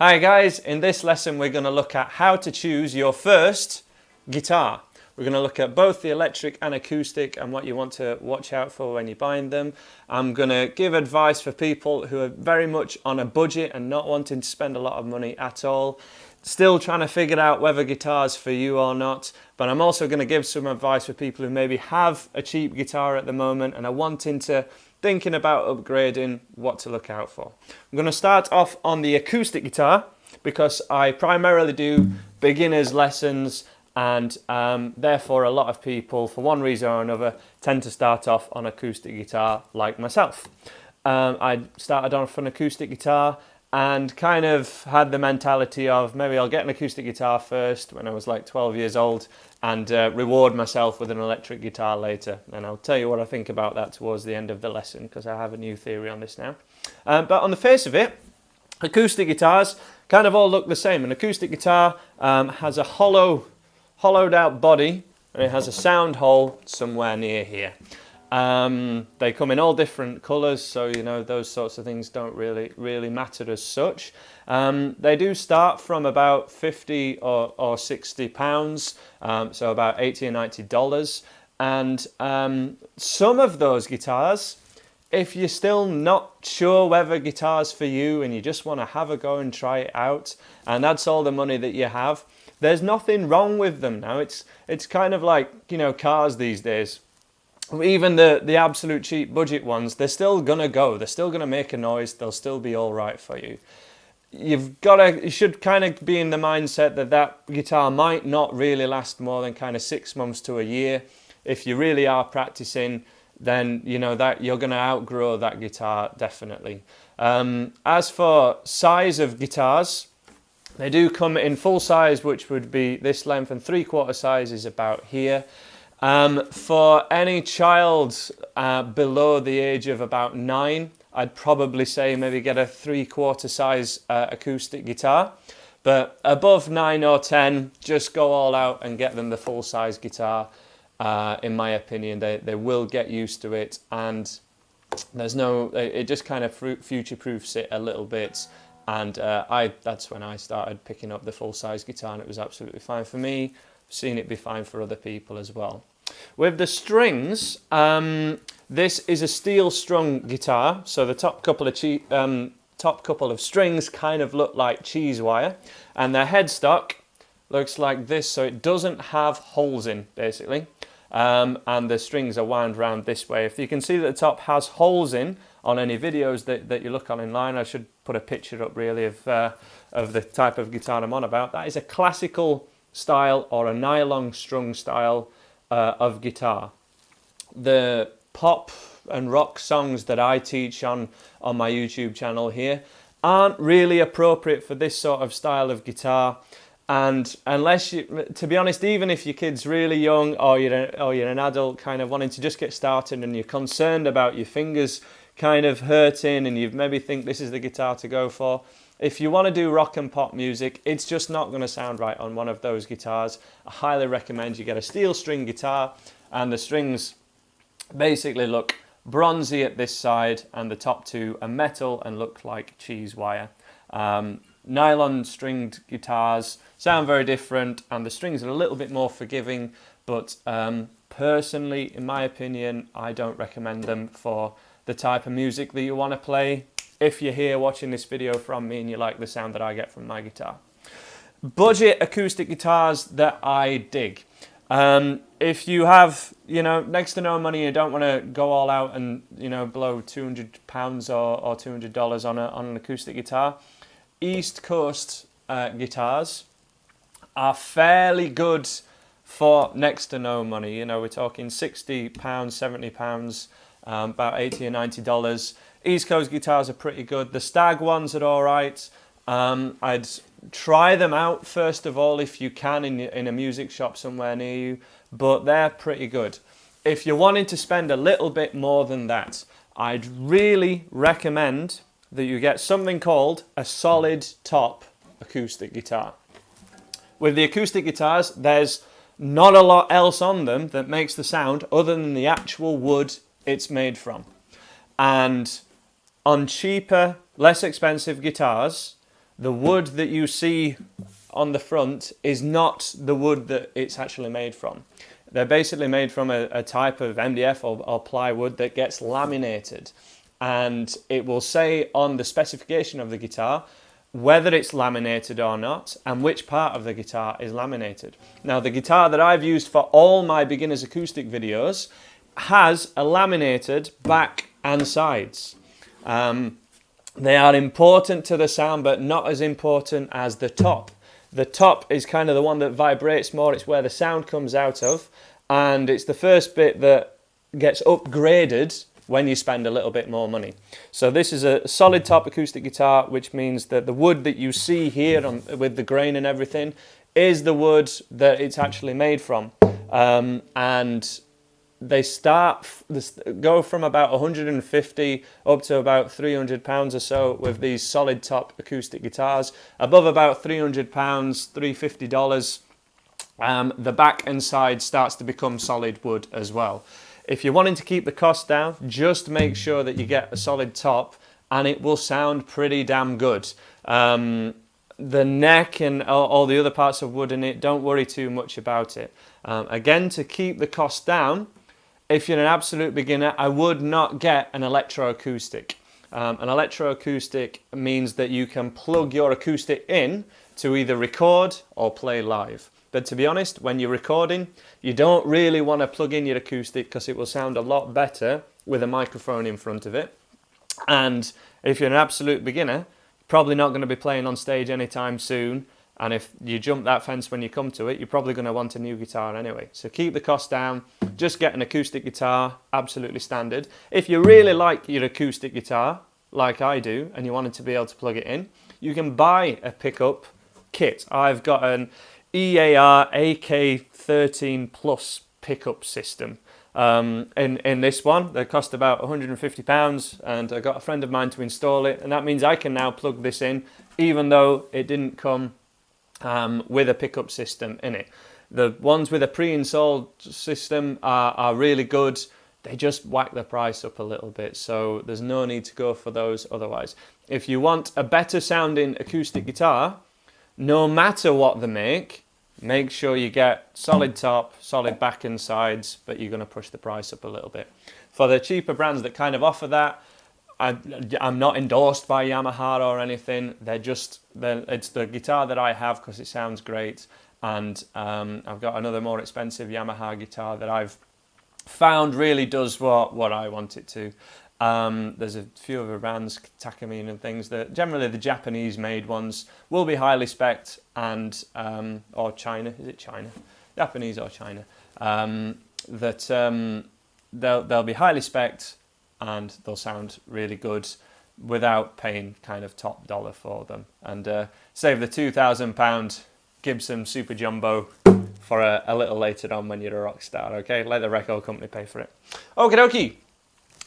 Hi guys, in this lesson we're going to look at how to choose your first guitar. We're going to look at both the electric and acoustic and what you want to watch out for when you're buying them. I'm going to give advice for people who are very much on a budget and not wanting to spend a lot of money at all. Still trying to figure out whether guitar's for you or not, but I'm also going to give some advice for people who maybe have a cheap guitar at the moment and are thinking about upgrading, what to look out for. I'm going to start off on the acoustic guitar because I primarily do beginners lessons and therefore a lot of people, for one reason or another, tend to start off on acoustic guitar like myself. I started off on acoustic guitar and kind of had the mentality of maybe I'll get an acoustic guitar first when I was like 12 years old and reward myself with an electric guitar later. And I'll tell you what I think about that towards the end of the lesson because I have a new theory on this now. But on the face of it, acoustic guitars kind of all look the same. An acoustic guitar has a hollowed out body and it has a sound hole somewhere near here. They come in all different colours, so you know those sorts of things don't really matter as such. They do start from about 50 or 60 pounds, so about $80 or $90. And some of those guitars, if you're still not sure whether guitar's for you and you just want to have a go and try it out, and that's all the money that you have, there's nothing wrong with them now. It's kind of like, you know, cars these days. Even the absolute cheap budget ones, they're still gonna go. They're still gonna make a noise. They'll still be all right for you. You should kind of be in the mindset that guitar might not really last more than kind of 6 months to a year. If you really are practicing, then you know that you're gonna outgrow that guitar definitely. As for size of guitars, they do come in full size, which would be this length, and 3/4 size is about here. For any child below the age of about 9, I'd probably say maybe get a 3/4 size acoustic guitar. But above 9 or 10, just go all out and get them the full size guitar. In my opinion, they will get used to it, and it just kind of future proofs it a little bit. And that's when I started picking up the full size guitar, and it was absolutely fine for me. Seen it be fine for other people as well. With the strings, this is a steel strung guitar, so the top couple of strings kind of look like cheese wire, and the headstock looks like this, so it doesn't have holes in basically, and the strings are wound round this way. If you can see that the top has holes in on any videos that you look on online, I should put a picture up really of the type of guitar I'm on about. That is a classical style or a nylon strung style of guitar. The pop and rock songs that I teach on my YouTube channel here aren't really appropriate for this sort of style of guitar, and unless you, to be honest, even if your kid's really young or you're an adult kind of wanting to just get started and you're concerned about your fingers kind of hurting and you maybe think this is the guitar to go for, if you want to do rock and pop music, it's just not going to sound right on one of those guitars. I highly recommend you get a steel string guitar, and the strings basically look bronzy at this side and the top two are metal and look like cheese wire. Nylon stringed guitars sound very different and the strings are a little bit more forgiving, but personally, in my opinion, I don't recommend them for the type of music that you want to play. If you're here watching this video from me and you like the sound that I get from my guitar. Budget acoustic guitars that I dig. If you have, next to no money, you don't want to go all out and, blow £200 or $200 on an acoustic guitar. East Coast guitars are fairly good for next to no money. We're talking £60, £70, about $80 or $90. East Coast guitars are pretty good. The Stag ones are all right. I'd try them out first of all if you can in a music shop somewhere near you, but they're pretty good. If you're wanting to spend a little bit more than that, I'd really recommend that you get something called a solid top acoustic guitar. With the acoustic guitars, there's not a lot else on them that makes the sound other than the actual wood it's made from. And on cheaper, less expensive guitars, the wood that you see on the front is not the wood that it's actually made from. They're basically made from a type of MDF or plywood that gets laminated, and it will say on the specification of the guitar whether it's laminated or not and which part of the guitar is laminated. Now, the guitar that I've used for all my beginners acoustic videos has a laminated back and sides. They are important to the sound, but not as important as the top. The top is kind of the one that vibrates more. It's where the sound comes out of, and it's the first bit that gets upgraded when you spend a little bit more money. So this is a solid top acoustic guitar, which means that the wood that you see here with the grain and everything is the wood that it's actually made from. And they go from about 150 up to about £300 or so with these solid top acoustic guitars. Above about £300, $350, the back and side starts to become solid wood as well. If you're wanting to keep the cost down, just make sure that you get a solid top and it will sound pretty damn good. The neck and all the other parts of wood in it, don't worry too much about it. Again, to keep the cost down, if you're an absolute beginner, I would not get an electroacoustic. An electroacoustic means that you can plug your acoustic in to either record or play live. But to be honest, when you're recording, you don't really want to plug in your acoustic because it will sound a lot better with a microphone in front of it. And if you're an absolute beginner, probably not going to be playing on stage anytime soon. And if you jump that fence when you come to it, you're probably going to want a new guitar anyway. So keep the cost down. Just get an acoustic guitar, absolutely standard. If you really like your acoustic guitar, like I do, and you wanted to be able to plug it in, you can buy a pickup kit. I've got an EAR AK13 Plus pickup system. In this one, they cost about £150, and I got a friend of mine to install it, and that means I can now plug this in, even though it didn't come with a pickup system in it. The ones with a pre-installed system are really good. They just whack the price up a little bit, so there's no need to go for those otherwise. If you want a better sounding acoustic guitar, no matter what they make sure you get solid top, solid back and sides, but you're going to push the price up a little bit. For the cheaper brands that kind of offer that, I'm not endorsed by Yamaha or anything. It's the guitar that I have because it sounds great, and I've got another more expensive Yamaha guitar that I've found really does what I want it to. There's a few other brands, Takamine and things, that generally the Japanese made ones will be highly spec'd, and or China, is it China? Japanese or China, they'll be highly spec'd and they'll sound really good without paying kind of top dollar for them, and save the £2,000 Gibson Super Jumbo for a little later on when you're a rock star. Okay, let the record company pay for it. Okie dokie.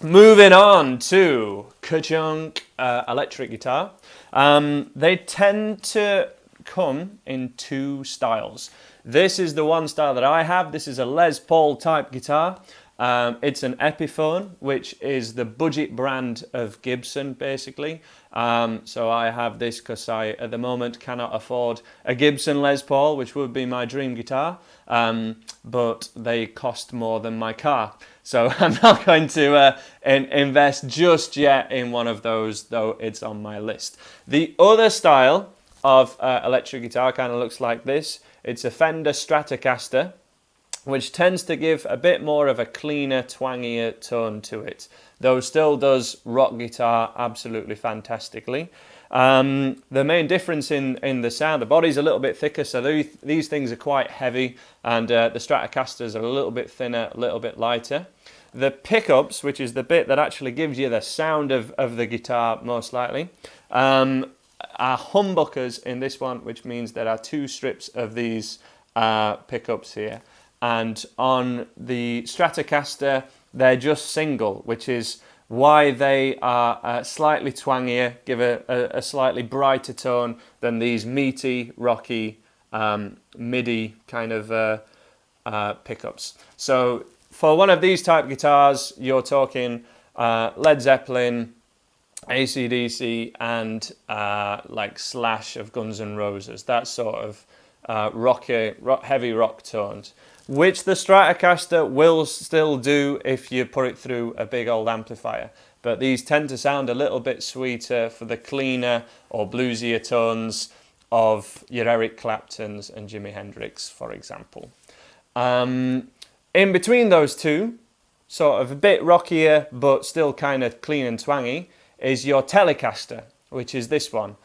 Moving on to Ka-Chunk electric guitar. They tend to come in two styles. This is the one style that I have. This is a Les Paul type guitar. It's an Epiphone, which is the budget brand of Gibson, basically. So I have this because I, at the moment, cannot afford a Gibson Les Paul, which would be my dream guitar, but they cost more than my car. So I'm not going to invest just yet in one of those, though it's on my list. The other style of electric guitar kind of looks like this. It's a Fender Stratocaster, which tends to give a bit more of a cleaner, twangier tone to it, though still does rock guitar absolutely fantastically. The main difference in the sound, the body's a little bit thicker, so these things are quite heavy, and the Stratocasters are a little bit thinner, a little bit lighter. The pickups, which is the bit that actually gives you the sound of the guitar most likely, are humbuckers in this one, which means there are two strips of these pickups here. And on the Stratocaster, they're just single, which is why they are slightly twangier, give a slightly brighter tone than these meaty, rocky, MIDI kind of pickups. So for one of these type guitars, you're talking Led Zeppelin, AC/DC and like Slash of Guns N' Roses, that sort of heavy rock tones, which the Stratocaster will still do if you put it through a big old amplifier. But these tend to sound a little bit sweeter for the cleaner or bluesier tones of your Eric Claptons and Jimi Hendrix, for example. In between those two, sort of a bit rockier but still kind of clean and twangy, is your Telecaster, which is this one.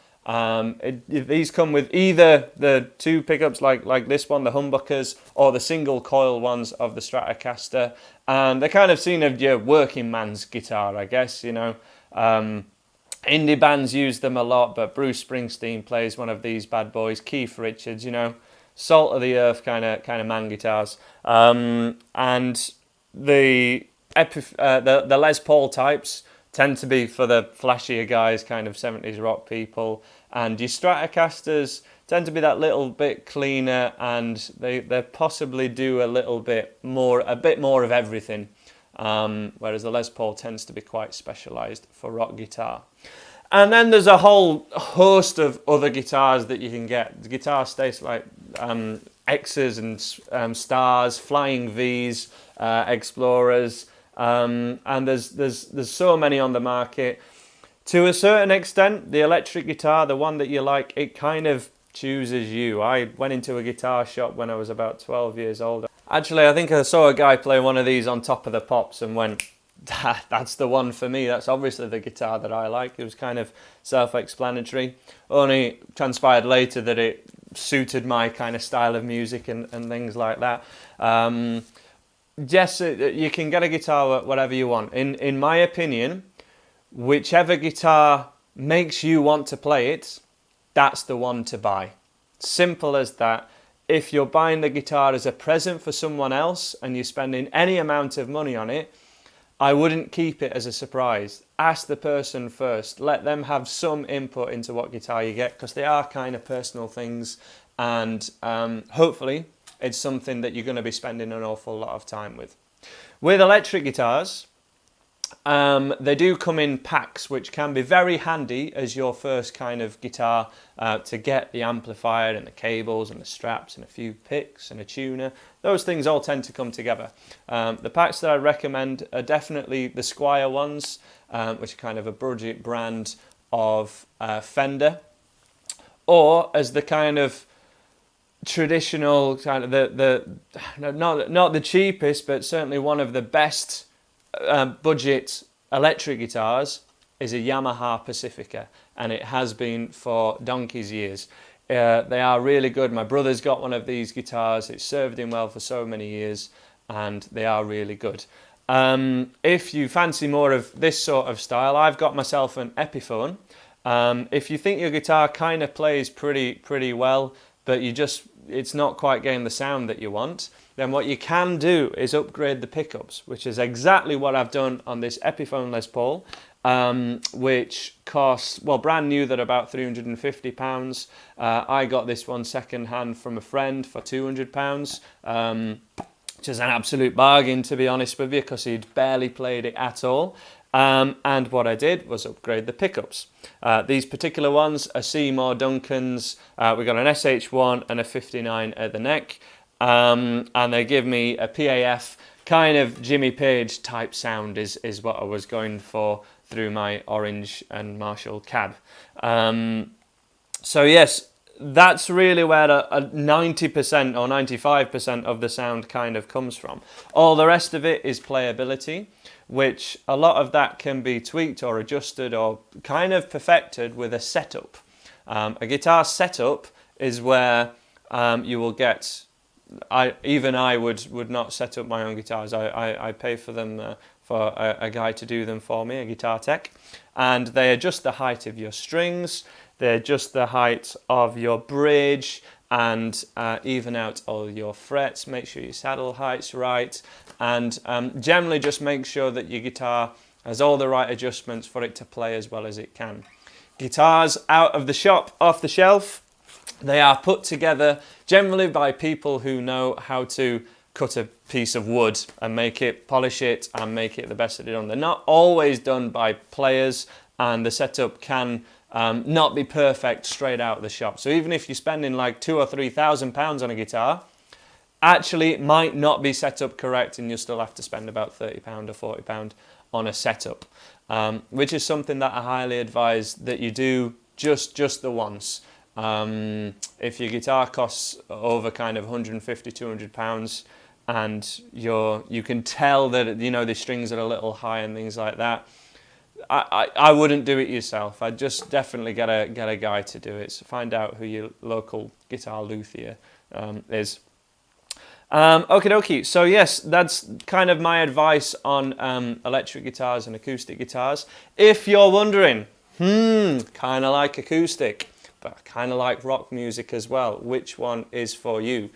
These come with either the two pickups like this one, the humbuckers, or the single coil ones of the Stratocaster. And they're kind of seen as your working man's guitar, I guess, you know. Indie bands use them a lot, but Bruce Springsteen plays one of these bad boys. Keith Richards, you know, salt of the earth kind of man guitars. And the Les Paul types tend to be for the flashier guys, kind of 70s rock people. And your Stratocasters tend to be that little bit cleaner, and they possibly do a bit more of everything. Whereas the Les Paul tends to be quite specialised for rock guitar. And then there's a whole host of other guitars that you can get. The guitar stays like X's and Stars, Flying V's, Explorers, and there's so many on the market. To a certain extent, the electric guitar, the one that you like, it kind of chooses you. I went into a guitar shop when I was about 12 years old. Actually, I think I saw a guy play one of these on Top of the Pops and went, that's the one for me. That's obviously the guitar that I like. It was kind of self-explanatory. Only transpired later that it suited my kind of style of music and things like that. Yes, you can get a guitar whatever you want. In my opinion, whichever guitar makes you want to play it, that's the one to buy. Simple as that. If you're buying the guitar as a present for someone else and you're spending any amount of money on it, I wouldn't keep it as a surprise. Ask the person first. Let them have some input into what guitar you get, because they are kind of personal things, and hopefully it's something that you're going to be spending an awful lot of time with. With electric guitars, they do come in packs, which can be very handy as your first kind of guitar to get the amplifier and the cables and the straps and a few picks and a tuner. Those things all tend to come together. The packs that I recommend are definitely the Squier ones, which are kind of a budget brand of Fender, or as the kind of traditional kind of not the cheapest, but certainly one of the best budget electric guitars is a Yamaha Pacifica, and it has been for donkey's years. They are really good. My brother's got one of these guitars. It's served him well for so many years, and they are really good. If you fancy more of this sort of style, I've got myself an Epiphone. If you think your guitar kind of plays pretty well, but it's not quite getting the sound that you want, then what you can do is upgrade the pickups, which is exactly what I've done on this Epiphone Les Paul, which costs, well, brand new, they're about £350. I got this one second hand from a friend for £200, which is an absolute bargain, to be honest with you, because he'd barely played it at all. And what I did was upgrade the pickups. These particular ones are Seymour Duncans. We got an SH1 and a 59 at the neck. And they give me a PAF kind of Jimmy Page type sound is what I was going for through my Orange and Marshall cab. So yes, that's really where a 90% or 95% of the sound kind of comes from. All the rest of it is playability, which a lot of that can be tweaked or adjusted or kind of perfected with a setup. A guitar setup is where you will get... I would not set up my own guitars. I pay for them for a guy to do them for me, a guitar tech, and they adjust the height of your strings, they adjust the height of your bridge, and even out all your frets. Make sure your saddle height's right, and generally just make sure that your guitar has all the right adjustments for it to play as well as it can. Guitars out of the shop, off the shelf, they are put together generally by people who know how to cut a piece of wood and make it, polish it and make it the best that it's done. They're not always done by players, and the setup can not be perfect straight out of the shop. So even if you're spending like £2,000 or £3,000 on a guitar, actually it might not be set up correct, and you'll still have to spend about £30 or £40 on a setup, which is something that I highly advise that you do just the once. If your guitar costs over kind of £150, £200, and you can tell that the strings are a little high and things like that, I wouldn't do it yourself. I'd just definitely get a guy to do it. So find out who your local guitar luthier is. Okie dokie. So yes, that's kind of my advice on electric guitars and acoustic guitars. If you're wondering, kind of like acoustic, but I kind of like rock music as well, which one is for you?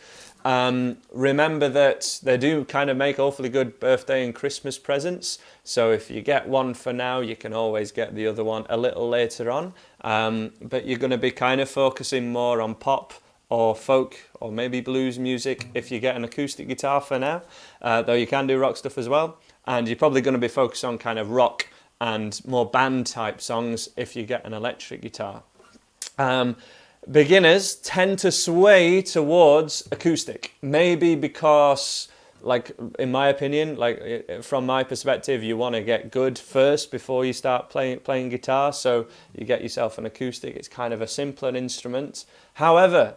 Remember that they do kind of make awfully good birthday and Christmas presents. So if you get one for now, you can always get the other one a little later on. But you're going to be kind of focusing more on pop or folk or maybe blues music if you get an acoustic guitar for now, though you can do rock stuff as well. And you're probably going to be focused on kind of rock and more band type songs if you get an electric guitar. Beginners tend to sway towards acoustic, maybe because, like in my opinion, like from my perspective, you want to get good first before you start playing guitar. So you get yourself an acoustic. It's kind of a simpler instrument. However,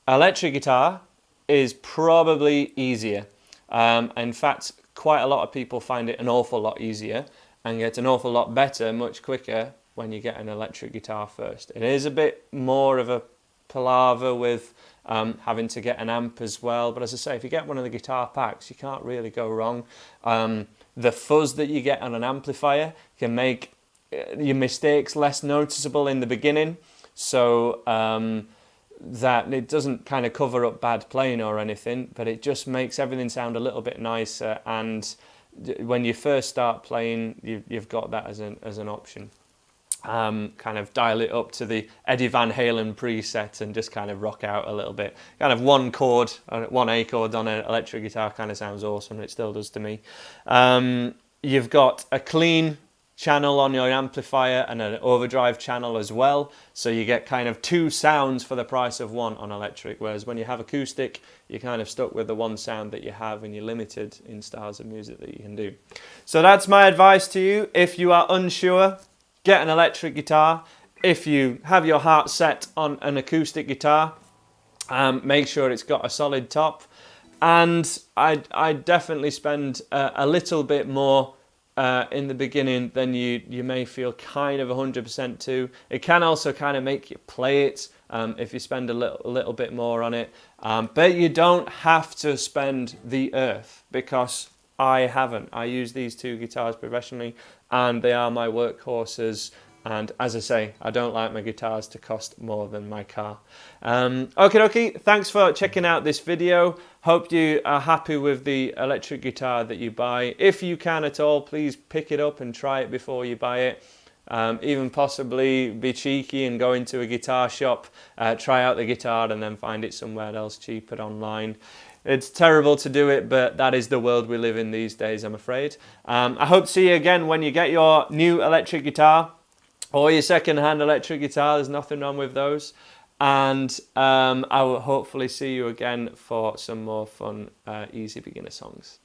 electric guitar is probably easier. In fact, quite a lot of people find it an awful lot easier and get an awful lot better much quicker when you get an electric guitar first. It is a bit more of a palaver with having to get an amp as well, but as I say, if you get one of the guitar packs, you can't really go wrong. The fuzz that you get on an amplifier can make your mistakes less noticeable in the beginning, so that it doesn't kind of cover up bad playing or anything, but it just makes everything sound a little bit nicer, and when you first start playing, you've got that as an option. Kind of dial it up to the Eddie Van Halen preset and just kind of rock out a little bit. Kind of one A chord on an electric guitar kind of sounds awesome, and it still does to me. You've got a clean channel on your amplifier and an overdrive channel as well, so you get kind of two sounds for the price of one on electric, whereas when you have acoustic, you're kind of stuck with the one sound that you have and you're limited in styles of music that you can do. So that's my advice to you. If you are unsure, get an electric guitar. If you have your heart set on an acoustic guitar, make sure it's got a solid top. And I'd definitely spend a little bit more in the beginning than you may feel kind of 100% to. It can also kind of make you play it if you spend a little bit more on it. But you don't have to spend the earth, because I haven't. I use these two guitars professionally and they are my workhorses. And as I say, I don't like my guitars to cost more than my car. Okie dokie, thanks for checking out this video. Hope you are happy with the electric guitar that you buy. If you can at all, please pick it up and try it before you buy it. Even possibly be cheeky and go into a guitar shop, try out the guitar and then find it somewhere else cheaper online. It's terrible to do it, but that is the world we live in these days, I'm afraid. I hope to see you again when you get your new electric guitar or your second-hand electric guitar. There's nothing wrong with those. And I will hopefully see you again for some more fun, easy beginner songs.